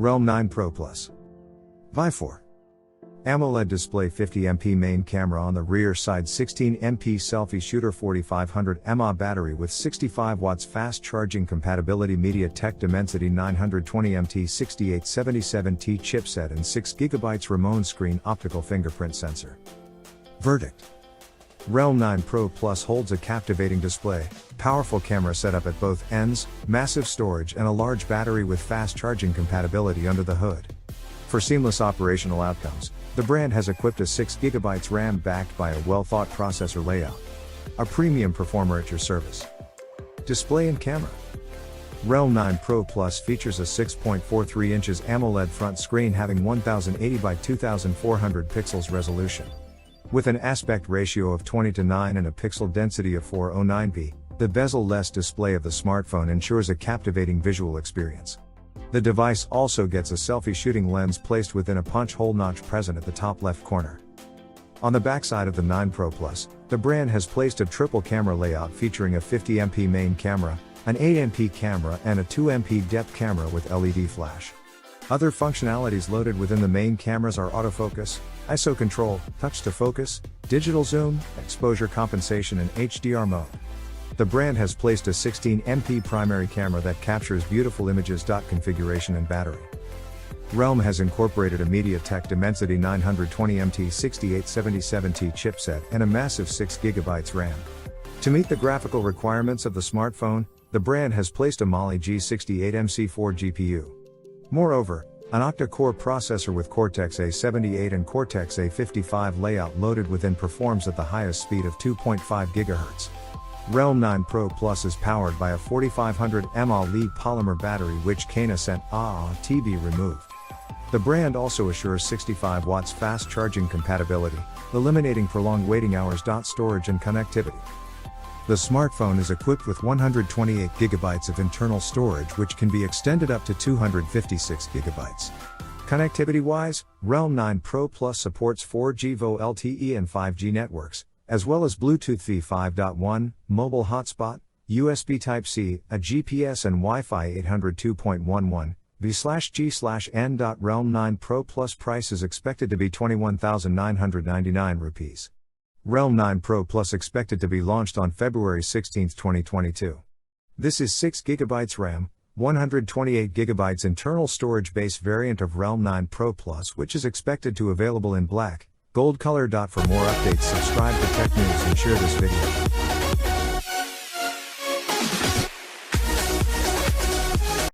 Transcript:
Realme 9 Pro Plus. Vi4. AMOLED display, 50MP main camera on the rear side, 16MP selfie shooter, 4500 mAh battery with 65 watts fast charging compatibility, MediaTek Dimensity 920MT 6877T chipset and 6GB Ramon screen optical fingerprint sensor. Verdict. Realme 9 Pro Plus holds a captivating display, powerful camera setup at both ends, massive storage and a large battery with fast charging compatibility under the hood. For seamless operational outcomes, the brand has equipped a 6GB RAM backed by a well-thought processor layout. A premium performer at your service. Display and camera. Realme 9 Pro Plus features a 6.43 inches AMOLED front screen having 1080 by 2400 pixels resolution. With an aspect ratio of 20:9 and a pixel density of 409p, the bezel-less display of the smartphone ensures a captivating visual experience. The device also gets a selfie shooting lens placed within a punch hole notch present at the top left corner. On the backside of the 9 Pro Plus, the brand has placed a triple camera layout featuring a 50MP main camera, an 8MP camera and a 2MP depth camera with LED flash. Other functionalities loaded within the main cameras are autofocus, ISO control, touch to focus, digital zoom, exposure compensation and HDR mode. The brand has placed a 16MP primary camera that captures beautiful images. Configuration and battery. Realme has incorporated a MediaTek Dimensity 920MT 6877T chipset and a massive 6GB RAM. To meet the graphical requirements of the smartphone, the brand has placed a Mali G68MC4 GPU. Moreover, an octa-core processor with Cortex-A78 and Cortex-A55 layout loaded within performs at the highest speed of 2.5 GHz. Realme 9 Pro Plus is powered by a 4500 mAh lead polymer battery which can sent to be removed. The brand also assures 65 watts fast charging compatibility, eliminating prolonged waiting hours. Storage and connectivity. The smartphone is equipped with 128GB of internal storage which can be extended up to 256GB. Connectivity-wise, Realme 9 Pro Plus supports 4G VoLTE and 5G networks, as well as Bluetooth V5.1, mobile hotspot, USB Type-C, a GPS and Wi-Fi 802.11, V/G/N. Realme 9 Pro Plus price is expected to be 21,999 rupees. Realme 9 Pro Plus expected to be launched on February 16, 2022. This is 6GB RAM, 128GB internal storage base variant of Realme 9 Pro Plus, which is expected to available in black, gold color. For more updates, subscribe to Tech News and share this video.